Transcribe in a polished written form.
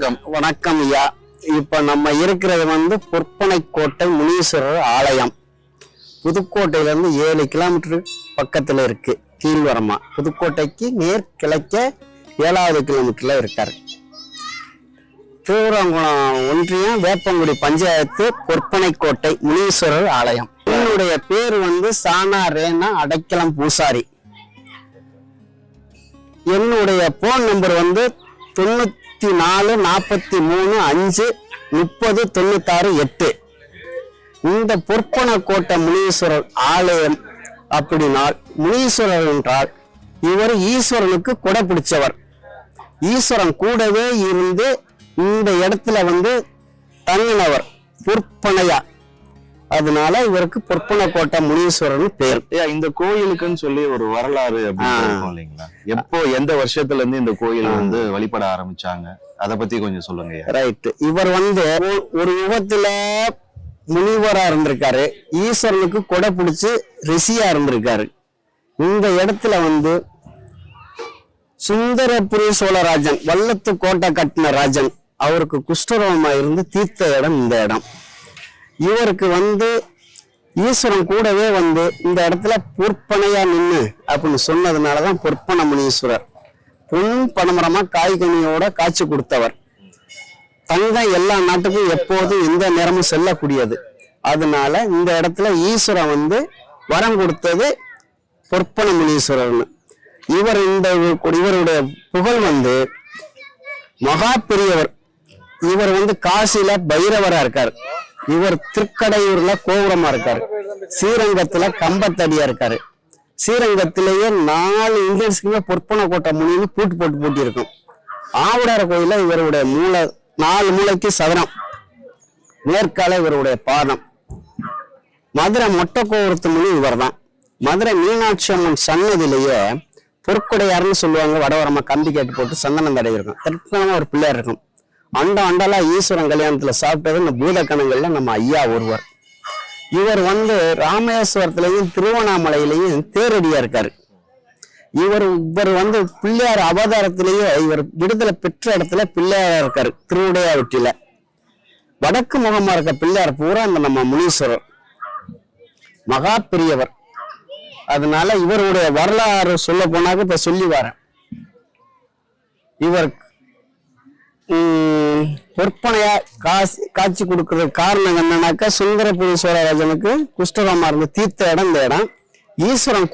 வணக்கம். வணக்கம் ஐயா. இப்ப நம்ம இருக்கிறது வந்து பொற்பனைக்கோட்டை முனீஸ்வரர் ஆலயம். புதுக்கோட்டையில இருந்து 7 கிலோமீட்டர் பக்கத்துல இருக்கு. கீழ்வரமா புதுக்கோட்டைக்கு நேர் கிழக்க 7வது கிலோமீட்டர்ல இருக்காரு. திருவரங்குளம் ஒன்றியம் வேப்பங்குடி பஞ்சாயத்து பொற்பனைக்கோட்டை முனீஸ்வரர் ஆலயம். என்னுடைய பேர் வந்து சானா ரேனா அடைக்கலம் பூசாரி. என்னுடைய போன் நம்பர் வந்து 94 43 5 30 96 8. இந்த பொற்பனைக்கோட்டை முனீஸ்வரர் ஆலயம் அப்படினால் முனீஸ்வரர் என்றால் இவர் ஈஸ்வரனுக்கு கொடை பிடிச்சவர். ஈஸ்வரன் கூடவே இருந்து இந்த இடத்துல வந்து தங்கினவர் பொற்பனையா. அதனால இவருக்கு பொற்பனைக்கோட்டை முனீஸ்வரன் பேர். இந்த கோயிலுக்குன்னு சொல்லி ஒரு வரலாறு அப்படின்னு இல்லைங்களா? எப்போ எந்த வருஷத்துல இருந்து இந்த கோயில் வந்து வழிபட ஆரம்பிச்சாங்க, அத பத்தி கொஞ்சம் சொல்லுங்க. ரைட். இவர் வந்து ஒரு யுகத்துல முனிவரா இருந்திருக்காரு. ஈஸ்வரனுக்கு கொடை பிடிச்சு ரிஷியா இருந்திருக்காரு. இந்த இடத்துல வந்து சுந்தரபுரி சோழராஜன் வல்லத்து கோட்டை கட்டின ராஜன் அவருக்கு குஷ்டரோகமா இருந்து தீர்த்த இடம் இந்த இடம். இவருக்கு வந்து ஈஸ்வரன் கூடவே வந்து இந்த இடத்துல பொற்பனையா நின்று அப்படின்னு சொன்னதுனாலதான் பொற்பனை முனீஸ்வரர். பொன் பனமரமா காய்கனியோட காட்சி கொடுத்தவர். தங்கம் எல்லா நாட்டுக்கும் எப்போதும் எந்த நேரமும் செல்லக்கூடியது. அதனால இந்த இடத்துல ஈஸ்வரன் வந்து வரம் கொடுத்தது பொற்பனை முனீஸ்வரர்னு. இவருடைய புகழ் வந்து மகா பெரியவர். இவர் வந்து காசில பைரவரா இருக்காரு. இவர் திருக்கடையூர்ல கோபுரமா இருக்காரு. ஸ்ரீரங்கத்துல கம்பத்தடியா இருக்காரு. ஸ்ரீரங்கத்திலேயே 4 இந்தியன்ஸ்க்குமே பொற்பனைக்கோட்டை முனின்னு போட்டி இருக்கும். ஆவுடார கோயில இவருடைய 4 மூளைக்கு சதுரம், மேற்கால இவருடைய பாதம். மதுரை மொட்டைக்கோபுரத்து முனி இவர் தான். மதுரை மீனாட்சி அம்மன் சன்னதியிலேயே பொற்கொடையாருன்னு சொல்லுவாங்க. வடவரமா கம்பி கேட்டு போட்டு சந்தனம் தடவி இருக்கும். தற்கனமா ஒரு பிள்ளையார் இருக்கும். அண்டலா ஈஸ்வரன் கல்யாணத்துல சாப்பிட்டது இந்த பூதக்கணங்கள்ல நம்ம ஐயா ஒருவர். இவர் வந்து ராமேஸ்வரத்திலையும் திருவண்ணாமலையிலையும் தேரடியா இருக்காரு. இவர் வந்து பிள்ளையார் அவதாரத்திலேயே இவர் விடுதலை பெற்ற இடத்துல பிள்ளையாரா இருக்காரு. திருவுடையாவட்டியில வடக்கு முகமா இருக்க பிள்ளையார் பூரா இந்த நம்ம முனீஸ்வரர் மகா பெரியவர். அதனால இவருடைய வரலாறு சொல்ல போனாக்க இப்ப சொல்லி வரேன். இவர் பொற்பனையா காட்சி கொடுக்கறதுக்கு காரணம் என்னன்னாக்கா சுந்தரபுரி சோழராஜனுக்கு குஷ்டரோகமா இருந்த தீர்த்த இடம் இந்த இடம். ஈஸ்வரன்